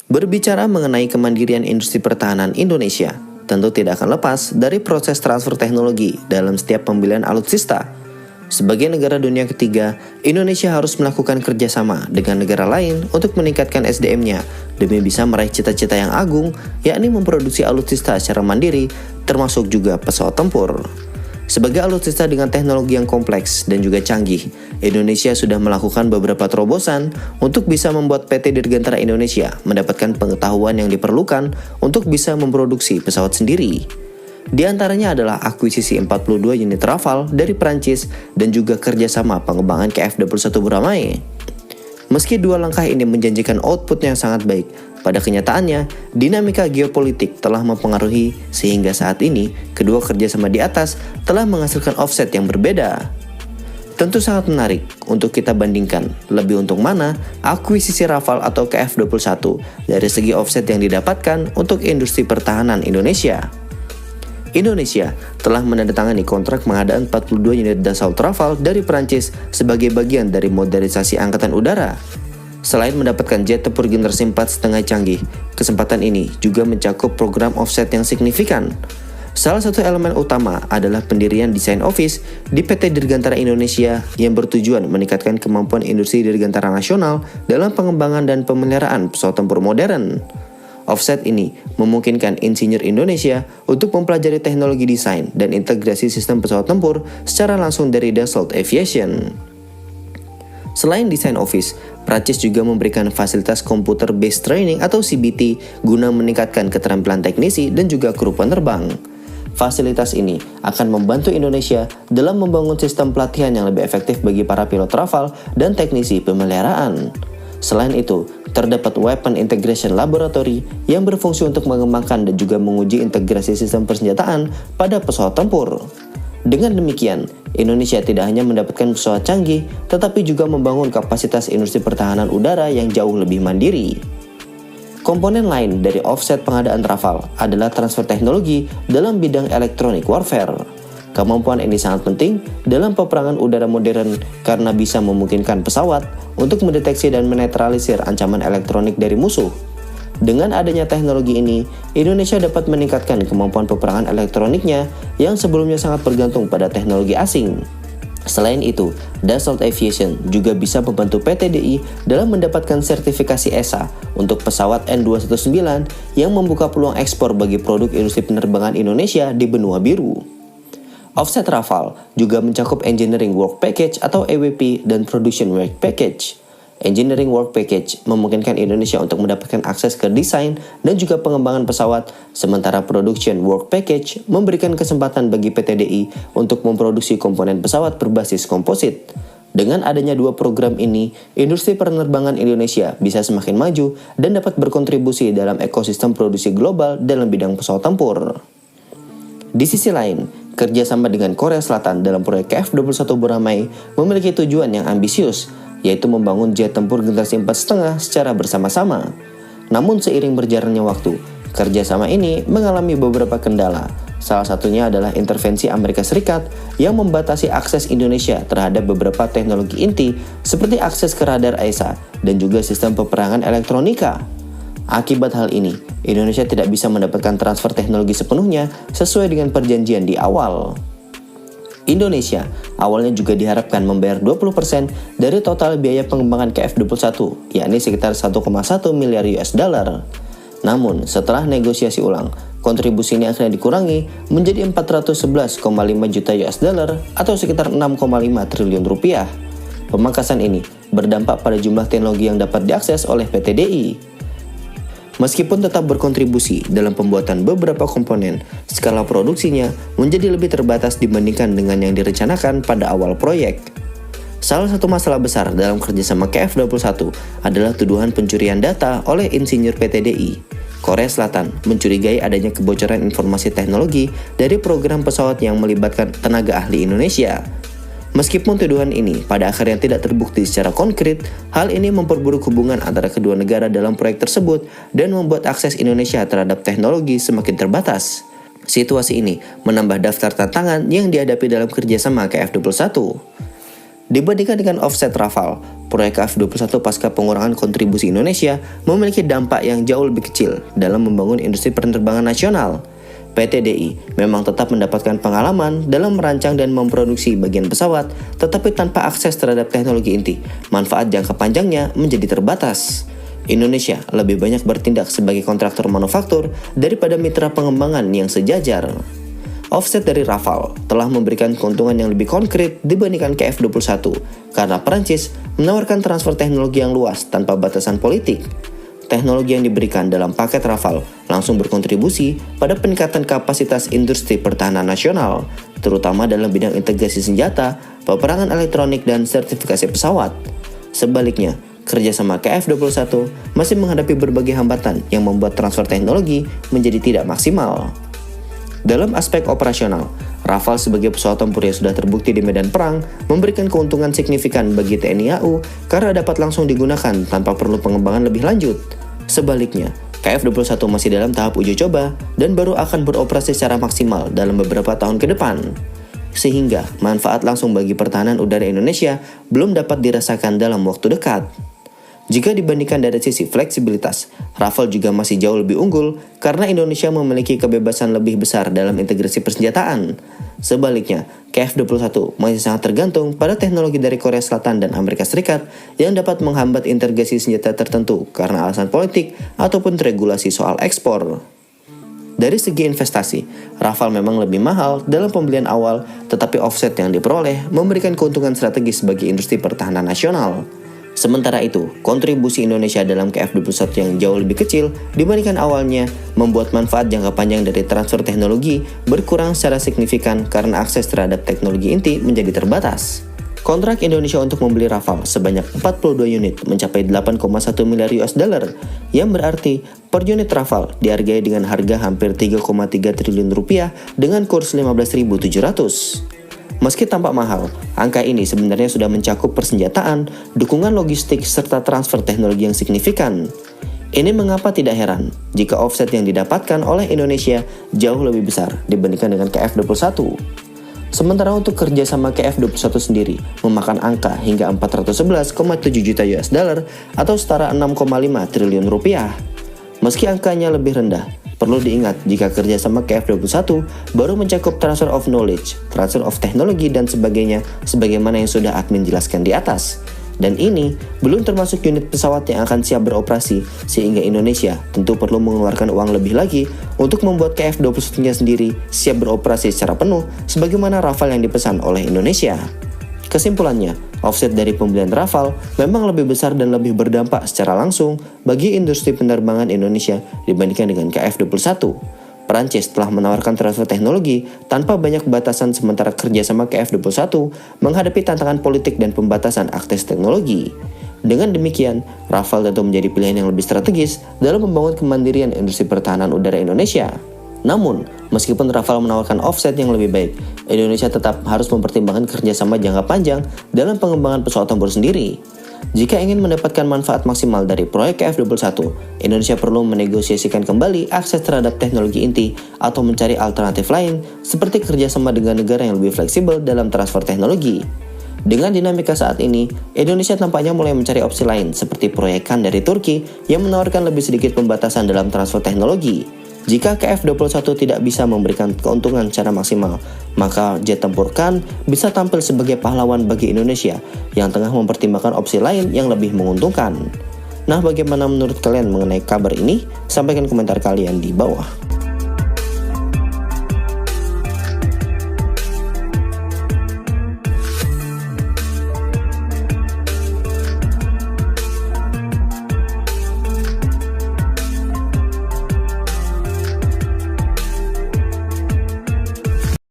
Berbicara mengenai kemandirian industri pertahanan Indonesia, tentu tidak akan lepas dari proses transfer teknologi dalam setiap pembelian alutsista. Sebagai negara dunia ketiga, Indonesia harus melakukan kerjasama dengan negara lain untuk meningkatkan SDM-nya demi bisa meraih cita-cita yang agung, yakni memproduksi alutsista secara mandiri, termasuk juga pesawat tempur. Sebagai alutsista dengan teknologi yang kompleks dan juga canggih, Indonesia sudah melakukan beberapa terobosan untuk bisa membuat PT Dirgantara Indonesia mendapatkan pengetahuan yang diperlukan untuk bisa memproduksi pesawat sendiri. Di antaranya adalah akuisisi 42 unit Rafale dari Prancis dan juga kerjasama pengembangan KF-21 Buramai. Meski dua langkah ini menjanjikan output yang sangat baik, pada kenyataannya dinamika geopolitik telah mempengaruhi sehingga saat ini kedua kerjasama di atas telah menghasilkan offset yang berbeda. Tentu sangat menarik untuk kita bandingkan lebih untung mana akuisisi Rafale atau KF-21 dari segi offset yang didapatkan untuk industri pertahanan Indonesia. Indonesia telah menandatangani kontrak pengadaan 42 unit Dassault Rafale dari Prancis sebagai bagian dari modernisasi angkatan udara. Selain mendapatkan jet tempur generasi 4,5 canggih, kesempatan ini juga mencakup program offset yang signifikan. Salah satu elemen utama adalah pendirian desain office di PT Dirgantara Indonesia yang bertujuan meningkatkan kemampuan industri dirgantara nasional dalam pengembangan dan pemeliharaan pesawat tempur modern. Offset ini memungkinkan insinyur Indonesia untuk mempelajari teknologi desain dan integrasi sistem pesawat tempur secara langsung dari Dassault Aviation. Selain desain office, Prancis juga memberikan fasilitas Computer Based Training atau CBT guna meningkatkan keterampilan teknisi dan juga kru penerbang. Fasilitas ini akan membantu Indonesia dalam membangun sistem pelatihan yang lebih efektif bagi para pilot Rafale dan teknisi pemeliharaan. Selain itu, terdapat Weapon Integration Laboratory yang berfungsi untuk mengembangkan dan juga menguji integrasi sistem persenjataan pada pesawat tempur. Dengan demikian, Indonesia tidak hanya mendapatkan pesawat canggih, tetapi juga membangun kapasitas industri pertahanan udara yang jauh lebih mandiri. Komponen lain dari offset pengadaan Rafale adalah transfer teknologi dalam bidang electronic warfare. Kemampuan ini sangat penting dalam peperangan udara modern karena bisa memungkinkan pesawat untuk mendeteksi dan menetralisir ancaman elektronik dari musuh. Dengan adanya teknologi ini, Indonesia dapat meningkatkan kemampuan peperangan elektroniknya yang sebelumnya sangat bergantung pada teknologi asing. Selain itu, Dassault Aviation juga bisa membantu PT DI dalam mendapatkan sertifikasi ESA untuk pesawat N219 yang membuka peluang ekspor bagi produk industri penerbangan Indonesia di benua biru. Offset Rafale juga mencakup Engineering Work Package atau EWP dan Production Work Package. Engineering Work Package memungkinkan Indonesia untuk mendapatkan akses ke desain dan juga pengembangan pesawat, sementara Production Work Package memberikan kesempatan bagi PT DI untuk memproduksi komponen pesawat berbasis komposit. Dengan adanya dua program ini, industri penerbangan Indonesia bisa semakin maju dan dapat berkontribusi dalam ekosistem produksi global dalam bidang pesawat tempur. Di sisi lain, kerjasama dengan Korea Selatan dalam proyek KF-21 Buramai memiliki tujuan yang ambisius, yaitu membangun jet tempur generasi 4,5 secara bersama-sama. Namun seiring berjalannya waktu, kerjasama ini mengalami beberapa kendala. Salah satunya adalah intervensi Amerika Serikat yang membatasi akses Indonesia terhadap beberapa teknologi inti seperti akses ke radar AESA dan juga sistem peperangan elektronika. Akibat hal ini, Indonesia tidak bisa mendapatkan transfer teknologi sepenuhnya sesuai dengan perjanjian di awal. Indonesia awalnya juga diharapkan membayar 20% dari total biaya pengembangan KF-21, yakni sekitar 1,1 miliar US dollar. Namun, setelah negosiasi ulang, kontribusi ini akhirnya dikurangi menjadi 411,5 juta US dollar atau sekitar 6,5 triliun rupiah. Pemangkasan ini berdampak pada jumlah teknologi yang dapat diakses oleh PT DI. Meskipun tetap berkontribusi dalam pembuatan beberapa komponen, skala produksinya menjadi lebih terbatas dibandingkan dengan yang direncanakan pada awal proyek. Salah satu masalah besar dalam kerjasama KF-21 adalah tuduhan pencurian data oleh insinyur PT DI. Korea Selatan mencurigai adanya kebocoran informasi teknologi dari program pesawat yang melibatkan tenaga ahli Indonesia. Meskipun tuduhan ini pada akhirnya tidak terbukti secara konkret, hal ini memperburuk hubungan antara kedua negara dalam proyek tersebut dan membuat akses Indonesia terhadap teknologi semakin terbatas. Situasi ini menambah daftar tantangan yang dihadapi dalam kerjasama KF-21. Dibandingkan dengan offset Rafale, proyek KF21 pasca pengurangan kontribusi Indonesia memiliki dampak yang jauh lebih kecil dalam membangun industri penerbangan nasional. PT DI memang tetap mendapatkan pengalaman dalam merancang dan memproduksi bagian pesawat, tetapi tanpa akses terhadap teknologi inti, manfaat jangka panjangnya menjadi terbatas. Indonesia lebih banyak bertindak sebagai kontraktor manufaktur daripada mitra pengembangan yang sejajar. Offset dari Rafale telah memberikan keuntungan yang lebih konkret dibandingkan KF21 karena Perancis menawarkan transfer teknologi yang luas tanpa batasan politik. Teknologi yang diberikan dalam paket Rafale langsung berkontribusi pada peningkatan kapasitas industri pertahanan nasional, terutama dalam bidang integrasi senjata, peperangan elektronik, dan sertifikasi pesawat. Sebaliknya, kerjasama KF21 masih menghadapi berbagai hambatan yang membuat transfer teknologi menjadi tidak maksimal. Dalam aspek operasional, Rafale sebagai pesawat tempur yang sudah terbukti di medan perang memberikan keuntungan signifikan bagi TNI AU karena dapat langsung digunakan tanpa perlu pengembangan lebih lanjut. Sebaliknya, KF21 masih dalam tahap uji coba dan baru akan beroperasi secara maksimal dalam beberapa tahun ke depan. Sehingga manfaat langsung bagi pertahanan udara Indonesia belum dapat dirasakan dalam waktu dekat. Jika dibandingkan dari sisi fleksibilitas, Rafale juga masih jauh lebih unggul karena Indonesia memiliki kebebasan lebih besar dalam integrasi persenjataan. Sebaliknya, KF21 masih sangat tergantung pada teknologi dari Korea Selatan dan Amerika Serikat yang dapat menghambat integrasi senjata tertentu karena alasan politik ataupun regulasi soal ekspor. Dari segi investasi, Rafale memang lebih mahal dalam pembelian awal, tetapi offset yang diperoleh memberikan keuntungan strategis bagi industri pertahanan nasional. Sementara itu, kontribusi Indonesia dalam KF21 yang jauh lebih kecil dibandingkan awalnya membuat manfaat jangka panjang dari transfer teknologi berkurang secara signifikan karena akses terhadap teknologi inti menjadi terbatas. Kontrak Indonesia untuk membeli Rafale sebanyak 42 unit mencapai 8,1 miliar US dollar, yang berarti per unit Rafale dihargai dengan harga hampir 3,3 triliun rupiah dengan kurs 15.700. Meski tampak mahal, angka ini sebenarnya sudah mencakup persenjataan, dukungan logistik, serta transfer teknologi yang signifikan. Ini mengapa tidak heran jika offset yang didapatkan oleh Indonesia jauh lebih besar dibandingkan dengan KF21. Sementara untuk kerjasama KF21 sendiri memakan angka hingga 411,7 juta US dollar atau setara 6,5 triliun rupiah. Meski angkanya lebih rendah, perlu diingat jika kerjasama KF21 baru mencakup transfer of knowledge, transfer of technology, dan sebagainya sebagaimana yang sudah admin jelaskan di atas. Dan ini belum termasuk unit pesawat yang akan siap beroperasi, sehingga Indonesia tentu perlu mengeluarkan uang lebih lagi untuk membuat KF21-nya sendiri siap beroperasi secara penuh sebagaimana Rafale yang dipesan oleh Indonesia. Kesimpulannya, offset dari pembelian Rafale memang lebih besar dan lebih berdampak secara langsung bagi industri penerbangan Indonesia dibandingkan dengan KF21. Perancis telah menawarkan transfer teknologi tanpa banyak batasan sementara kerjasama KF21 menghadapi tantangan politik dan pembatasan akses teknologi. Dengan demikian, Rafale tentu menjadi pilihan yang lebih strategis dalam membangun kemandirian industri pertahanan udara Indonesia. Namun, meskipun Rafale menawarkan offset yang lebih baik, Indonesia tetap harus mempertimbangkan kerjasama jangka panjang dalam pengembangan pesawat tempur sendiri. Jika ingin mendapatkan manfaat maksimal dari proyek KF21, Indonesia perlu menegosiasikan kembali akses terhadap teknologi inti atau mencari alternatif lain seperti kerjasama dengan negara yang lebih fleksibel dalam transfer teknologi. Dengan dinamika saat ini, Indonesia tampaknya mulai mencari opsi lain seperti proyekan dari Turki yang menawarkan lebih sedikit pembatasan dalam transfer teknologi. Jika KF21 tidak bisa memberikan keuntungan secara maksimal, maka jet tempur Khan bisa tampil sebagai pahlawan bagi Indonesia yang tengah mempertimbangkan opsi lain yang lebih menguntungkan. Nah, bagaimana menurut kalian mengenai kabar ini? Sampaikan komentar kalian di bawah.